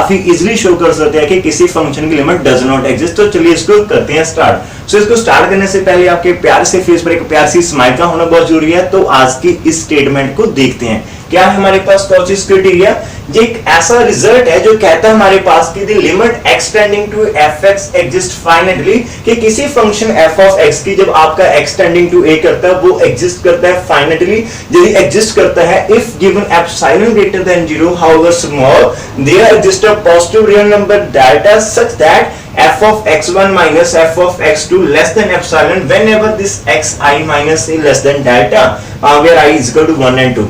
काफी easily show कर सकते हैं कि किसी फंक्शन की लिमिट डज नॉट एग्जिस्ट। तो चलिए इसको करते हैं स्टार्ट। सो इसको स्टार्ट करने से पहले आपके प्यार से फेस पर एक प्यार सी स्माइल का होना बहुत जरूरी है। तो आज की इस स्टेटमेंट को देखते हैं। क्या है हमारे पास कॉचीज क्राइटेरिया? ये एक ऐसा रिजल्ट है जो कहता है हमारे पास कि the limit extending to fx exist finitely, कि किसी फंक्शन f of x की जब आपका एक्सटेंडिंग टू a करता है वो एग्जिस्ट करता है फाइनाइटली। यदि एग्जिस्ट करता है if given epsilon greater than 0 however small there exist a positive real number delta such that f of x1 minus f of x2 less than epsilon whenever this xi minus a less than delta where i is equal to 1 and 2।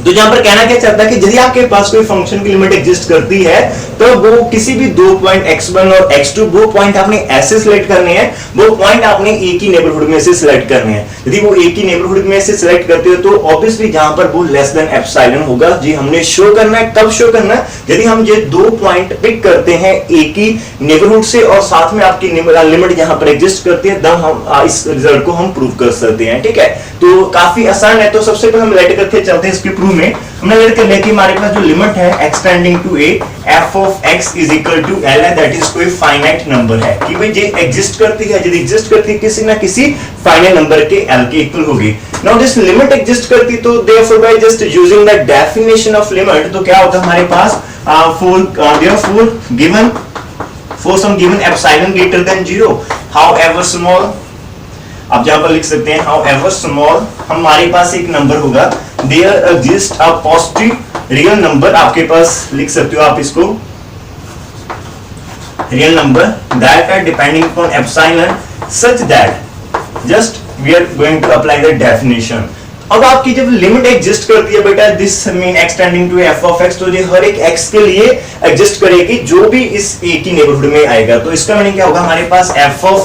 तो यहां पर कहना क्या चाहता है कि यदि आपके पास कोई फंक्शन की लिमिट एग्जिस्ट करती है तो वो किसी भी दो पॉइंट x1 और x2 वो पॉइंट आपने ऐसे सिलेक्ट करने हैं, वो पॉइंट आपने एक ही नेबरहुड में से सिलेक्ट करने हैं। यदि वो एक ही नेबरहुड में से सिलेक्ट करते हो तो ऑब्वियसली जहां पर वो लेस देन एप्सिलॉन होगा। जी हमने शो करना है, कब शो करना है? यदि हम ये दो पॉइंट पिक करते हैं एक ही नेबरहुड से और साथ में आपकी लिमिट यहां पर एग्जिस्ट करती है, तब हम इस रिजल्ट को हम प्रूव कर सकते हैं। ठीक है, तो काफी आसान है। तो सबसे पहले हम लेट करके चलते हैं इसके प्रूफ में। हमने लेट कर लिया कि हमारे पास जो लिमिट है extending to a f of x is equal to l है, दैट इज कोई फाइनाइट नंबर है कि भाई ये एग्जिस्ट करती है, यदि एग्जिस्ट करती है किसी ना किसी फाइनाइट नंबर के l के इक्वल होगी। नाउ दिस लिमिट एग्जिस्ट करती तो therefore by just using the definition of limit तो क्या होता है हमारे पास therefore given for some given epsilon greater than 0 however small, आप जहां पर लिख सकते हैं हाउएवर स्मॉल, हमारे पास एक नंबर होगा there exist a positive real number, आपके पास लिख सकते हो आप इसको real number that are depending upon epsilon such that just we are going to apply the definition. अब आपकी जब लिमिट एग्जिस्ट करती है बेटा this mean extending to f of x, तो ये हर एक x के लिए एग्जिस्ट करेगी जो भी इस a की नेबरहुड में आएगा। तो इसका मीनिंग क्या होगा? हमारे पास f of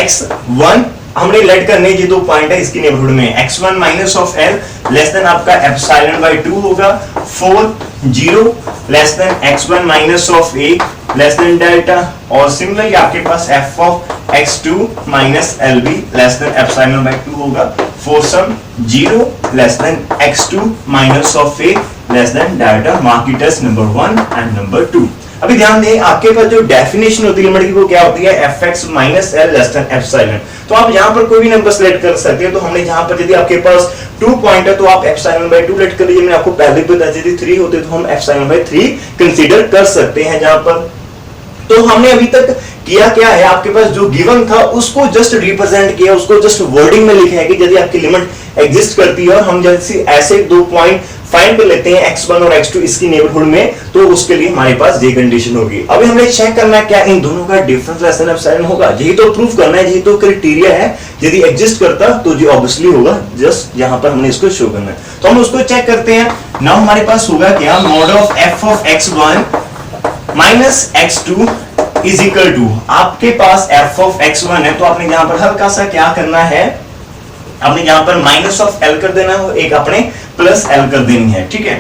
x1 हमने लेट करने ये दो पॉइंट है इसकी नेबरहुड में, x1 minus of l less than आपका एप्सिलॉन बाय 2 होगा, 4 0 less than x1 minus of a less than delta, और सिमिलरली आपके पास f of x2 minus l भी लेस देन एप्सिलॉन बाय 2 होगा, 4 some 0 less than x2 minus of a less than delta. Mark it as number 1 and number 2। अभी ध्यान दें आपके पास जो डेफिनेशन होती है लिमिट की वो क्या होती है? fx minus l less than epsilon. तो आप यहां पर कोई भी नंबर सेलेक्ट कर सकते हैं। तो हमने यहां पर यदि आपके पास 2 पॉइंट है तो आप एप्सिलॉन बाय 2 लेट कर लीजिए। मैंने आपको पहले भी बताया यदि 3 होते तो हम एप्सिलॉन बाय 3 कंसीडर कर सकते हैं जहां पर। तो हमने अभी तक किया क्या है, आपके पास जो गिवन था उसको जस्ट रिप्रेजेंट किया, उसको जस्ट वर्डिंग में लिखा है कि यदि आपकी लिमिट एग्जिस्ट करती है और हम जैसे ऐसे दो पॉइंट फाइंड कर लेते हैं x1 और x2 इसकी नेबरहुड में, तो उसके लिए हमारे पास ये कंडीशन होगी। अभी हमने चेक करना है क्या इन दोनों का डिफरेंस लेस देन एप्सिलॉन होगा, यही तो प्रूफ करना है, यही तो क्राइटेरिया है। यदि एग्जिस्ट करता तो ये ऑब्वियसली होगा, जस्ट यहां पर हमने इसको शो करना है। तो हम उसको चेक करते हैं। नाउ हमारे पास होगा क्या? Mod of f of x1 minus x2 is equal to, आपके पास f of x1 है तो आपने यहां पर हल्का सा क्या करना है, आपने यहां पर माइनस ऑफ l कर देना है, एक आपने प्लस l कर देनी है। ठीक है,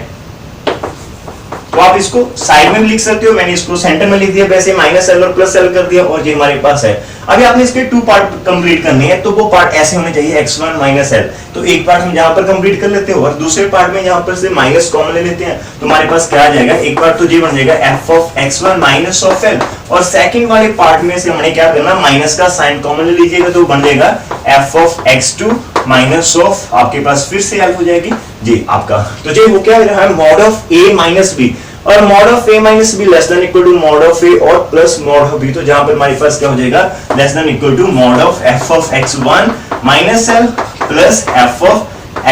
तो आप इसको साइड में भी लिख सकते हो, मैंने इसको सेंटर में लिख दिया, वैसे माइनस l और प्लस l कर दिया और ये हमारे पास है। अभी आपने इसके 2 पार्ट कंप्लीट करने हैं तो वो पार्ट ऐसे होने चाहिए x1 माइनस l। तो एक पार्ट हम यहां पर कंप्लीट कर लेते हैं और दूसरे पार्ट में यहां पर से माइनस कॉमन ले लेते हैं, तो हमारे पास क्या आ जाएगा? एक पार्ट तो ये बन जाएगा f of x1 minus of l, और सेकंड वाले पार्ट में से हमने क्या करना, माइनस का साइन कॉमन ले लीजिएगा तो बन जाएगा f of x2 minus of, आपके पास फिर से l हो जाएगी जी आपका। तो ये वो क्या रहा है? Mod of a minus b, और mod of a minus b less than equal to mod of a और प्लस मॉड ऑफ b, तो जहां पर हमारे पास क्या हो जाएगा? Less than equal to mod of f of x1 minus l plus f of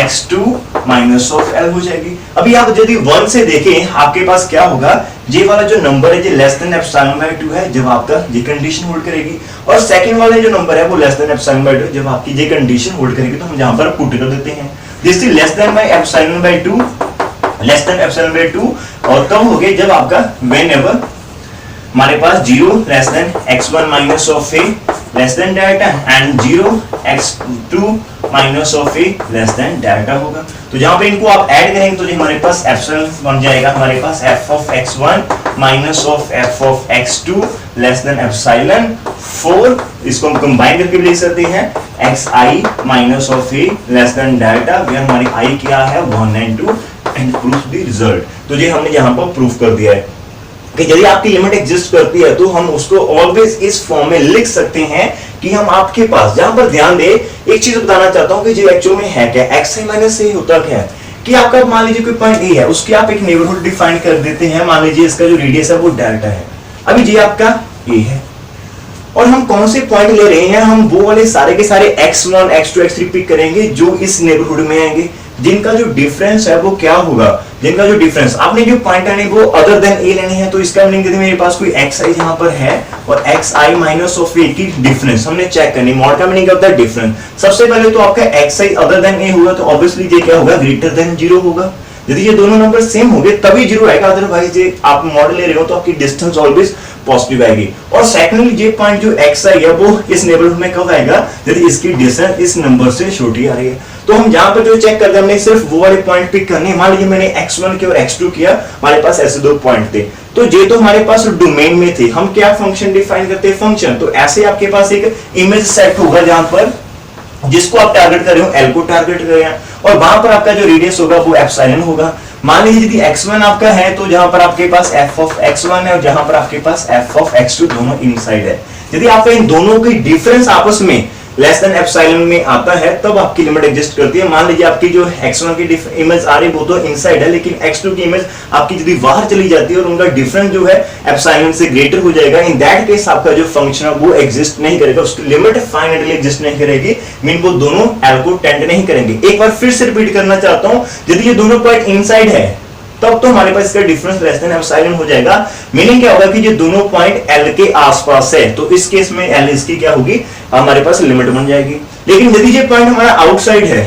x2 minus of l हो जाएगी। अभी आप यदि 1 से देखें आपके पास क्या होगा? ये वाला जो नंबर है ये लेस देन एप्सिलॉन बाय 2 है जब आपका ये कंडीशन होल्ड करेगी, और सेकंड वाला जो नंबर है वो लेस देन एप्सिलॉन बाय 2 जब आपकी ये कंडीशन होल्ड करेगी। तो हम यहां पर पुट कर देते हैं this is less than by epsilon by 2, less than epsilon by 2, और कब हो गए? जब आपका व्हेनेवर हमारे पास 0 less than x1 minus of a less than delta and 0 x2 minus of a less than delta होगा। तो जहां पे इनको आप ऐड करेंगे तो हमारे पास एप्सिलॉन बन जाएगा, हमारे पास f of x1 minus of f of x2 less than epsilon 4, इसको हम कंबाइन करके भी लिख सकते हैं xi minus of a less than delta, where हमारी i क्या है 1 and 2 and proof the result. तो ये हमने यहां पर प्रूफ कर दिया है। कि यदि आपकी लिमिट एग्जिस्ट करती है तो हम उसको ऑलवेज इस फॉर्म में लिख सकते हैं कि हम आपके पास, जहां पर ध्यान दे, एक चीज बताना चाहता हूं कि जो एक्चुअल में है क्या, एक्स आई माइनस ए होता क्या है कि आपका मान लीजिए कोई पॉइंट ए है, उसकी आप एक नेबरहुड डिफाइन कर देते हैं, मान लीजिए इसका जो रेडियस है वो डेल्टा है, अभी ये आपका ए है, और हम कौन से पॉइंट ले रहे हैं, हम वो वाले सारे के सारे x1, x2, x3 पिक करेंगे जो इस नेबरहुड में आएंगे, जिनका जो डिफरेंस है वो क्या होगा, जिनका जो डिफरेंस, आपने जो पॉइंट है वो अदर देन ए लेने हैं, तो इसका मीनिंग यदि मेरे पास कोई xi जहां पर है और xi माइनस ऑफ ए की डिफरेंस हमने चेक करनी, मॉड का मीनिंग होता है डिफरेंस। सबसे पहले तो आपका xi अदर देन ए होगा तो ऑब्वियसली ये क्या होगा, ग्रेटर देन 0 होगा। यदि ये दोनों नंबर सेम होंगे तभी 0 आएगा, अदरवाइज ये आप मॉड ले रहे हो तो आपकी डिस्टेंस ऑलवेज पॉजिटिव आएगी। और सेकंडली ये पॉइंट जो xi है वो इस नेबरहुड में कब आएगा, यदि इसकी डिस्टेंस इस नंबर से छोटी आ रही है। तो हम जहां पर जो चेक करते हैं हमने सिर्फ वो वाले पॉइंट पिक करने, मान लीजिए मैंने x1 किया और x2 किया, हमारे पास ऐसे दो पॉइंट थे, तो ये तो हमारे पास डोमेन में थे, हम क्या फंक्शन डिफाइन करते हैं, फंक्शन। तो ऐसे आपके पास एक इमेज सेट होगा जहां पर जिसको आप टारगेट कर रहे हो, एल को टारगेट कर रहे हैं, और वहां पर आपका जो रेडियस होगा वो एप्सिलॉन होगा। मान लीजिए यदि x1 आपका है तो जहां पर आपके पास f ऑफ x1 है और जहां पर आपके पास f ऑफ x2 दोनों इनसाइड है। यदि आपका इन दोनों की डिफरेंस आपस में लेस देन एप्सिलॉन में आता है तब आपकी लिमिट एग्जिस्ट करती है। मान लीजिए आपकी जो x1 की इमेज आ रही है वो तो इनसाइड है, लेकिन x2 की इमेज आपकी यदि बाहर चली जाती है और उनका डिफरेंस जो है एप्सिलॉन से ग्रेटर हो जाएगा, इन दैट केस आपका जो फंक्शन है वो एग्जिस्ट नहीं करेगा, उसकी लिमिट फाइनाइटली एग्जिस्ट नहीं करेगी, मीन वो दोनों एल को टेंड नहीं करेंगे। एक बार फिर से रिपीट करना चाहता हूं, यदि ये दोनों पॉइंट इनसाइड है तब तो हमारे पास इसका डिफरेंस लेस देन एप्सिलॉन हो जाएगा, मीनिंग क्या होगा कि ये दोनों पॉइंट एल के आसपास है, तो इस केस में एल इसकी क्या होगी, हमारे पास लिमिट बन जाएगी। लेकिन यदि ये पॉइंट हमारा आउटसाइड है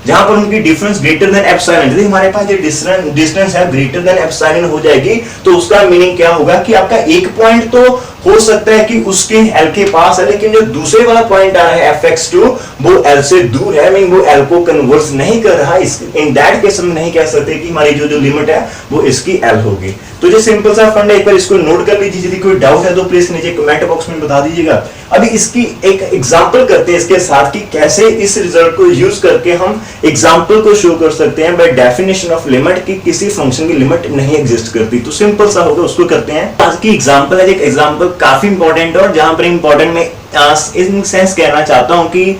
जहां पर उनकी डिफरेंस ग्रेटर देन एप्सिलॉन, यदि हमारे पास ये डिस्टेंस है ग्रेटर देन एप्सिलॉन हो जाएगी, तो उसका मीनिंग क्या होगा कि आपका एक पॉइंट तो हो सकता है कि उसके एल के पास है, लेकिन जो दूसरे वाला पॉइंट आ रहा है fx2 वो एल से दूर है, मीन वो एल को कन्वर्स नहीं कर रहा। इन दैट केस हम नहीं कह सकते कि हमारी जो लिमिट है वो इसकी एल होगी। तो ये सिंपल सा फंड है, एक बार इसको नोट कर लीजिए। यदि कोई डाउट है तो प्लीज नीचे कमेंट बॉक्स में बता दीजिएगा। अभी इसकी एक एग्जांपल करते हैं इसके साथ कि कैसे इस रिजल्ट को यूज करके हम एग्जांपल को शो कर सकते हैं बाय डेफिनेशन ऑफ लिमिट कि किसी फंक्शन की लिमिट नहीं एग्जिस्ट करती। तो सिंपल सा होगा, उसको करते हैं। आज की एग्जांपल है, एक एग्जांपल काफी इंपॉर्टेंट है और जहां पर इंपॉर्टेंट में इन सेंस कहना चाहता हूं कि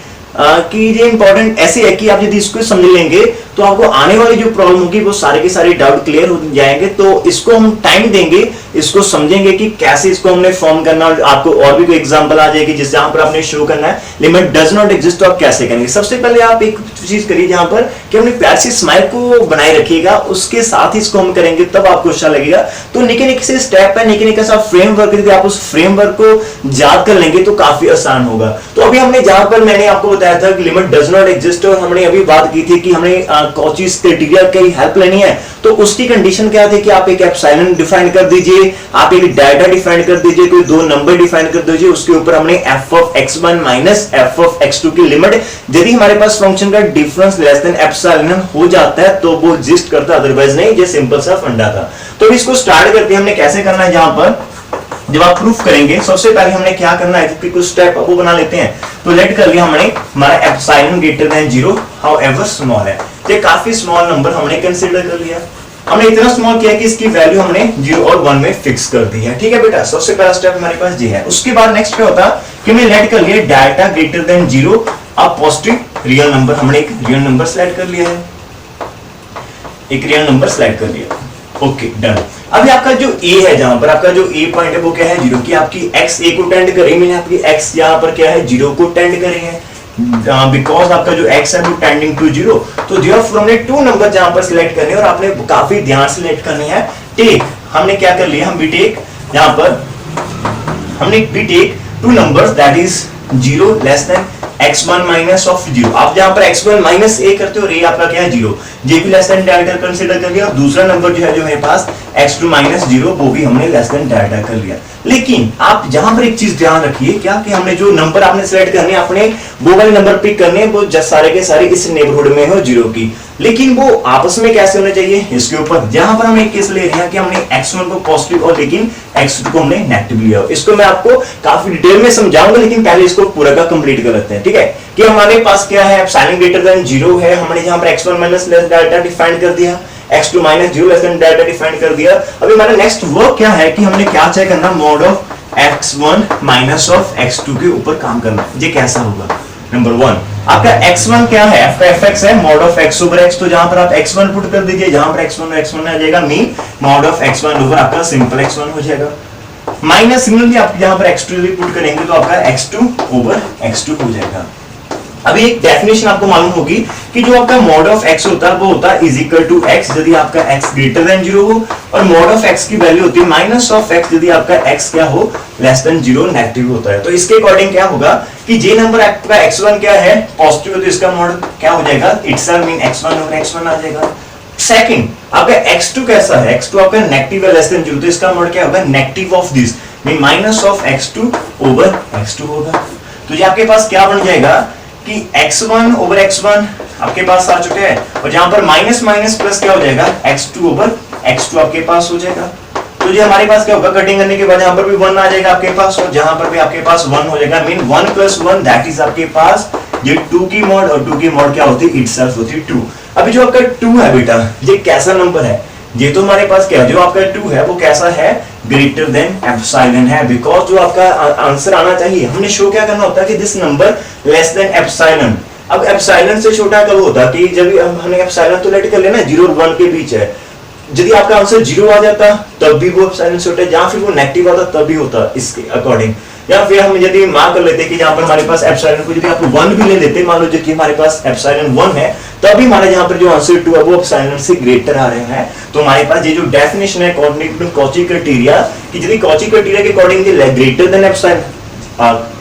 ये इंपॉर्टेंट ऐसे है कि आप यदि इसको समझ लेंगे तो आपको आने वाली जो प्रॉब्लम होगी वो सारे के सारे डाउट क्लियर हो जाएंगे। तो इसको हम टाइम देंगे, इसको समझेंगे कि कैसे इसको हमने फॉर्म करना, और आपको और भी कोई एग्जांपल आ जाएगी जिस जहां पर आपने शो करना है लिमिट डज नॉट एग्जिस्ट, तो आप कैसे करेंगे। सबसे पहले आप एक चीज करिए जहां पर कि अपनी प्यार सी स्माइल को बनाए रखिएगा, उसके साथ ही इसको हम करेंगे तब आपको अच्छा लगेगा। तो निके निके से स्टेप है, निके निके सा फ्रेमवर्क, यदि आप उस फ्रेमवर्क को याद कर लेंगे तो काफी आसान होगा। तो अभी हमने जहां पर मैंने आपको बताया था कि लिमिट डज नॉट एग्जिस्ट, और हमने अभी बात की थी कि हमने कॉचीज क्राइटेरिया की हेल्प लेनी है, तो उसकी कंडीशन क्या थी कि आप एक एप्सिलॉन डिफाइन कर दीजिए, आप एक डाटा डिफाइन कर दीजिए, कोई दो नंबर डिफाइन कर दीजिए, उसके ऊपर हमने f of x1 minus f of x2 की लिमिट, यदि हमारे पास फंक्शन का डिफरेंस लेस देन एप्सिलॉन हो जाता है तो वो एग्जिस्ट करता है, अदरवाइज नहीं। ये सिंपल सा फंडा था। तो इसको स्टार्ट करते हैं, हमने कैसे करना है। जहां पर जब आप प्रूफ करेंगे सबसे पहले हमने क्या करना है कि कुछ स्टेप वो बना लेते हैं। तो लेट कर लिया हमने हमारा epsilon greater than 0 however small है, ये काफी स्मॉल नंबर हमने कंसीडर कर लिया। हमने इतना स्मॉल किया कि इसकी वैल्यू हमने 0 और 1 में फिक्स कर दी है। ठीक है बेटा, सबसे पहला स्टेप हमारे पास ये है। उसके बाद नेक्स्ट क्या होता कि हमने लेट कर लिया डाटा ग्रेटर देन 0 अब पॉजिटिव रियल नंबर, हमने एक रियल नंबर सेलेक्ट कर लिया है, एक रियल नंबर सेलेक्ट कर लिया। Okay done. अभी आपका जो ए है, जहां पर आपका जो ए पॉइंट है वो क्या है 0 की आपकी x a को टेंड कर रही है, मैंने आपकी x यहां पर क्या है 0 को टेंड कर रही है, बिकॉज आपका जो x है वो टेंडिंग टू 0। तो देयरफॉर हमने 2 नंबर जहां पर सिलेक्ट करने और आपने काफी ध्यान से सिलेक्ट करनी है। टेक हमने क्या कर लिया, हम भी टेक यहां पर हमने भी take 2 numbers that is 0 less than x1 minus of 0। आप जहां पर x1 माइनस a करते हो, a आपका क्या है 0, ये भी लेस देन डेल्टा कंसीडर कर लिया, और दूसरा नंबर जो है जो मेरे पास x2 माइनस 0 वो भी हमने लेस देन डेल्टा कर लिया। लेकिन आप जहां पर एक चीज ध्यान रखिए, क्या कि हमने जो नंबर आपने सिलेक्ट करने अपने वो वाले नंबर पिक करने वो सारे के सारे इस नेबरहुड में हो 0 की, लेकिन वो आपस में कैसे होने चाहिए इसके ऊपर। जहां पर हम एक केस ले रहे हैं कि हमने x1 को पॉजिटिव और लेकिन x2 को हमने नेगेटिव लिया, इसको मैं आपको काफी डिटेल में समझाऊंगा, लेकिन पहले इसको पूरा का कंप्लीट कर लेते हैं। ठीक है, कि हमारे पास क्या है एप्सिलॉन ग्रेटर देन 0 है, हमने यहां पर x1 minus less delta define कर दिया, x2 minus zero less than delta define कर दिया। अभी हमारा नेक्स्ट वर्क क्या है कि हमने क्या चेक करना, mod of x1 minus of x2 के ऊपर काम करना। ये कैसा होगा? नंबर 1 आपका x1 क्या है, f का fx है mod of x over x, तो जहां पर आप x1 पुट कर दीजिए, जहां पर x1 और x1 आ जाएगा mean mod of x1 over आपका सिंपल x1 हो जाएगा। माइनस सिमिलरली आप जहां पर x2 भी पुट करेंगे तो आपका x2 ओवर x2 हो जाएगा। अभी एक डेफिनेशन आपको मालूम होगी कि जो आपका मॉड ऑफ x होता है वो होता है इज इक्वल टू x यदि आपका x ग्रेटर देन 0 हो, और मॉड ऑफ x की वैल्यू होती है माइनस ऑफ x यदि आपका x क्या हो, लेस देन 0 नेगेटिव होता है। तो इसके अकॉर्डिंग क्या होगा कि जे नंबर आपका x1 क्या है पॉजिटिव है, तो इसका मॉड क्या हो जाएगा, itself mean x1 over x1 आ जाएगा। सेकंड आपका x2 कैसा है, x2 आपका नेगेटिव है लेस देन 0, तो इसका मॉड क्या होगा, negative of this mean minus of x2 over x2 होगा। तो ये आपके पास क्या बन जाएगा कि x1 ओवर x1 आपके पास आ चुके हैं, और जहां पर माइनस माइनस प्लस क्या हो जाएगा, x2 ओवर x2 आपके पास हो जाएगा। तो ये हमारे पास क्या होगा, कटिंग करने के बाद जहां पर भी 1 आ जाएगा आपके पास, और जहां पर भी आपके पास 1 हो जाएगा मीन 1 प्लस 1 दैट इज आपके पास ये 2 की मॉड, और 2 की मॉड क्या होती है, इटसेल्फ होती है 2। अभी जो आपका 2 है बेटा, ये कैसा नंबर है, ये तो हमारे पास क्या जो आपका 2 है वो कैसा है, ग्रेटर देन एप्सिलॉन है, बिकॉज जो आपका आंसर आना चाहिए हमने शो क्या करना होता है कि this number less than epsilon. अब एप्सिलॉन से छोटा कब होता कि जब हमने एप्सिलॉन तो लेट कर लेना 0 और 1 के बीच है, यदि आपका आंसर 0 आ जाता तब भी वो एप्सिलॉन से छोटा है, जहां फिर वो नेगेटिव आता तब भी होता इसके अकॉर्डिंग। या फिर हम यदि मान कर लेते कि जहां पर हमारे पास एप्सिलॉन को यदि आप 1 भी ले लेते, मान लो कि हमारे पास एप्सिलॉन 1 है, तभी हमारे जहां पर जो आंसर 2 है वो एप्सिलॉन से ग्रेटर आ रहे हैं। तो हमारे पास ये जो डेफिनेशन है अकॉर्डिंग टू कॉची क्राइटेरिया कि यदि कॉची क्राइटेरिया के अकॉर्डिंग ग्रेटर देन एप्सिलॉन,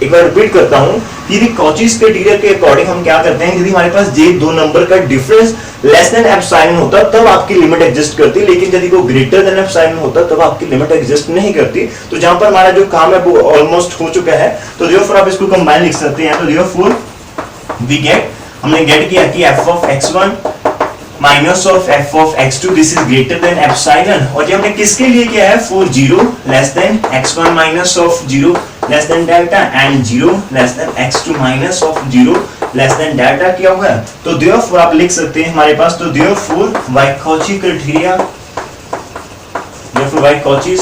एक बार रिपीट करता हूं, यदि कॉचीज क्राइटेरिया के अकॉर्डिंग हम क्या करते हैं, यदि हमारे पास ये दो नंबर का डिफरेंस लेस देन एप्सिलॉन होता तब आपकी लिमिट एग्जिस्ट करती, लेकिन यदि वो ग्रेटर देन एप्सिलॉन होता तब आपकी लिमिट एग्जिस्ट नहीं करती। तो जहां पर हमारा जो काम है वो ऑलमोस्ट हो चुका है, तो देयरफॉर आप इसको कंबाइन लिख सकते हैं। तो देयरफॉर वी गेट, हमने गेट किया कि f of x1 minus of f of x2 this is greater than epsilon, और ये हमने किसके लिए किया है, for 0 less than x1 minus of 0 less than delta and 0 less than x2 minus of 0 less than delta किया हुआ है। तो देयरफॉर आप लिख सकते हैं हमारे पास, तो therefore by Cauchy criteria, therefore by Cauchy's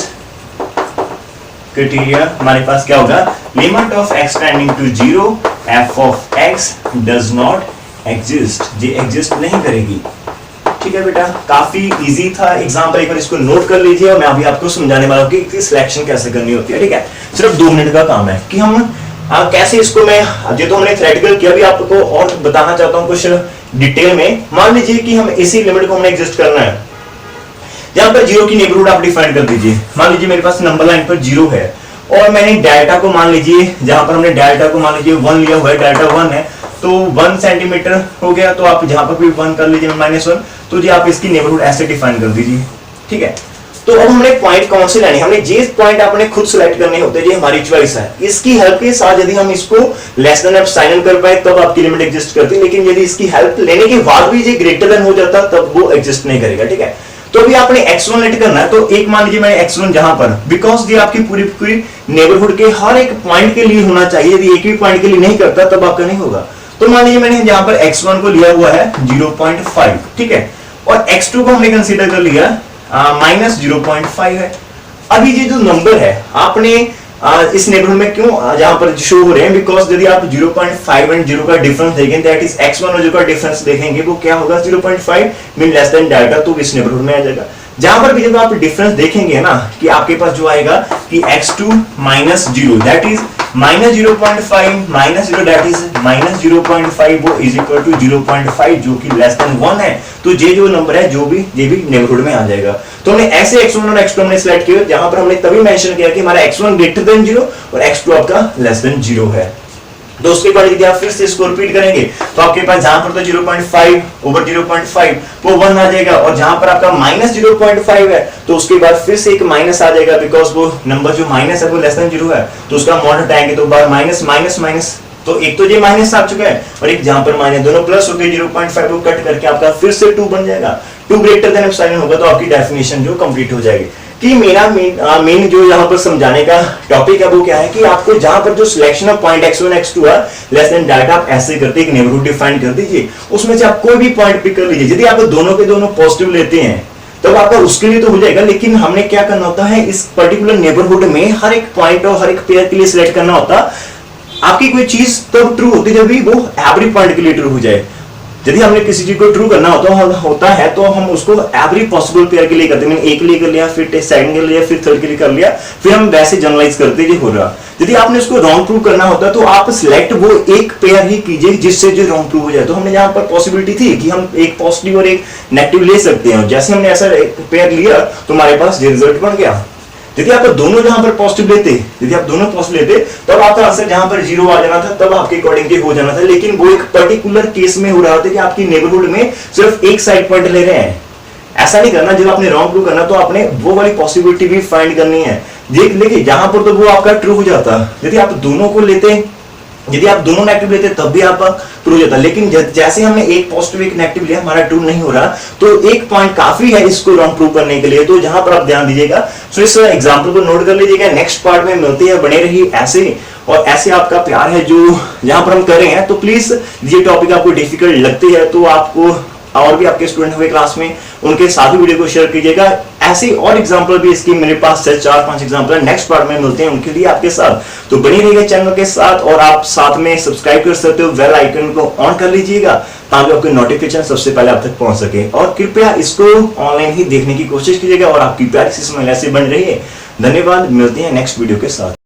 criteria हमारे पास क्या होगा, limit of x tending to 0 f of x does not exist, ये एग्जिस्ट नहीं करेगी। ठीक है बेटा, काफी इजी था एग्जांपल, एक बार इसको नोट कर लीजिए, और मैं अभी आपको समझाने वाला हूं कि इसकी सिलेक्शन कैसे करनी होती है। ठीक है, सिर्फ 2 मिनट का काम है कि हम कैसे इसको, मैं ये तो हमने थ्योरेटिकल किया, अभी आपको और बताना चाहता हूं कुछ डिटेल में। मान लीजिए कि हम इसी लिमिट को हमने एग्जिस्ट करना है, जहां पर 0 की नेबरहुड आप डिफाइन कर दीजिए। मान लीजिए मेरे पास नंबर लाइन पर 0 है, और मैंने डेल्टा को मान लीजिए, जहां पर हमने डेल्टा को मान लीजिए 1 लिया हुआ है, डेल्टा 1 है तो 1 सेंटीमीटर हो गया, तो आप जहां पर भी 1 कर लीजिए -1, तो जी आप इसकी नेबरहुड ऐसे डिफाइन कर दीजिए। ठीक है, तो अब हमने पॉइंट कौन से लेने, हमने जे पॉइंट आपने खुद सिलेक्ट करने होते हैं, ये हमारी चॉइस है। इसकी हेल्प के साथ यदि हम इसको लेस देन एप्सिलॉन कर पाए तब आपकी लिमिट एग्जिस्ट करती है, लेकिन यदि इसकी हेल्प लेने के बाद भी ये ग्रेटर देन हो जाता तब वो एग्जिस्ट नहीं करेगा। ठीक है, तो अभी आपने x1 लेट करना है, तो एक मान लीजिए मैंने x1 जहां पर, बिकॉज ये आपकी पूरी पूरी नेबरहुड के हर एक पॉइंट के लिए होना चाहिए, यदि एक भी पॉइंट के लिए नहीं करता तब आपका नहीं होगा। तो मान लीजिए मैंने जहां पर x1 को लिया हुआ है 0.5, ठीक है, और x2 को हमने कंसीडर कर लिया -0.5 है। अभी ये जो नंबर है आपने इस नेबरहुड में क्यों जहां पर शो हो रहे हैं, बिकॉज यदि आप 0.5 एंड 0 का डिफरेंस देखें, दैट इज x1 और 0 का डिफरेंस देखेंगे वो क्या होगा, 0.5 मीन लेस देन डेल्टा, तो इस नेबरहुड में आ जाएगा। जहां पर भी जब आप डिफरेंस देखेंगे ना कि आपके पास जो आएगा कि x2 minus 0 that is -0.5 -0 that is -0.5 वो इज इक्वल टू 0.5 जो कि लेस देन 1 है। तो ये जो नंबर है जो भी ये भी नेबरहुड में आ जाएगा। तो हमने ऐसे x1 और x2 हमने सिलेक्ट किया जहां पर हमने तभी मेंशन किया कि हमारा x1 ग्रेटर देन 0 और x2 आपका लेस देन 0 है। तो उसके बाद यदि आप फिर से इसको रिपीट करेंगे तो आपके पास जहां पर तो 0.5 ओवर 0.5 वो 1 आ जाएगा, और जहां पर आपका -0.5 है तो उसके बाद फिर से एक माइनस आ जाएगा, बिकॉज वो नंबर जो माइनस है वो लेस देन 0 है, तो उसका मॉड हटाएंगे तो बार माइनस माइनस माइनस, तो एक तो ये माइनस आ चुका है और एक जहां पर माइनस, दोनों प्लस हो गए, 0.5 को कट करके आपका फिर से 2 बन जाएगा। 2 ग्रेटर देन एप्सिलॉन होगा तो आपकी डेफिनेशन जो कंप्लीट हो जाएगी। कि मेरा मेन जो यहाँ पर समझाने का टॉपिक है वो क्या है कि आपको जहां पर जो selection of point x1 x2 है लेस देन डाटा आप ऐसे करते एक नेबरहुड डिफाइन कर दीजिए, उसमें से आप कोई भी पॉइंट पिक कर लीजिए। यदि आप दोनों के दोनों पॉजिटिव लेते हैं तब आपका उसके लिए तो हो जाएगा, लेकिन हमने क्या करना होता है इस पर्टिकुलर नेबरहुड में हर एक पॉइंट और हर एक पेयर के लिए सिलेक्ट करना होता। आपकी कोई चीज तब ट्रू होती है जब भी वो एवरी पॉइंट के लिए ट्रू हो जाए। यदि हमने किसी चीज को ट्रू करना होता है तो हम उसको एवरी पॉसिबल पेयर के लिए करते हैं। मैंने एक के लिए कर लिया, फिर सेकंड के लिए, फिर थर्ड के लिए कर लिया, फिर हम वैसे जनरलाइज करते ये हो रहा। यदि आपने उसको रॉन्ग प्रूव करना होता है तो आप सिलेक्ट वो एक पेयर ही कीजिए जिससे जो रॉन्ग प्रूव हो जाए। तो हमने यहाँ पर पॉसिबिलिटी थी कि हम एक पॉजिटिव और एक नेगेटिव ले सकते हैं, जैसे हमने ऐसा एक पेयर लिया तो हमारे पास ये रिजल्ट बन गया। यदि आप दोनों जहां पर पॉजिटिव लेते, यदि आप दोनों पॉजिटिव लेते तब आपका आंसर जहां पर 0 आ जाना था, तब आपके अकॉर्डिंग हो जाना था। लेकिन वो एक पर्टिकुलर केस में हो रहा था कि आपकी नेबरहुड में सिर्फ एक साइड पॉइंट ले रहे हैं। ऐसा नहीं करना, जब आपने रॉन्ग प्रूव करना तो आपने वो वाली पॉसिबिलिटी भी फाइंड करनी है। देख लेकिन जहां पर तो वो आपका ट्रू हो जाता। यदि आप दोनों को लेते, यदि आप दोनों नेगेटिव लेते तब भी आपका ट्रू हो जाता। लेकिन जैसे हमने एक पॉजिटिव एक नेगेटिव लिया, हमारा ट्रू नहीं हो रहा, तो एक पॉइंट काफी है इसको रॉन्ग प्रूव करने के लिए। तो जहां पर आप ध्यान दीजिएगा, सो इस एग्जांपल को नोट कर लीजिएगा। नेक्स्ट पार्ट में मिलती है, बने रही ऐसे और ऐसे आपका प्यार है जो जहां पर हम कर रहे हैं। तो प्लीज ये टॉपिक आपको डिफिकल्ट लगती है तो आपको और भी आपके स्टूडेंट हुए क्लास में उनके साथ भी वीडियो को शेयर कीजिएगा। ऐसे और एग्जांपल भी इसकी मेरे पास से 4-5 एग्जांपल है, नेक्स्ट पार्ट में मिलते हैं उनके लिए आपके साथ। तो बनी रहिएगा चैनल के साथ और आप साथ में सब्सक्राइब कर सकते हो, बेल आइकन को ऑन कर लीजिएगा ताकि आपके नोटिफिकेशन सबसे पहले आप तक पहुंच सके। और कृपया इसको ऑनलाइन ही देखने की कोशिश कीजिएगा और आपकी प्यारी सी स्माइल ऐसे बन रही है। धन्यवाद, मिलते हैं नेक्स्ट वीडियो के साथ।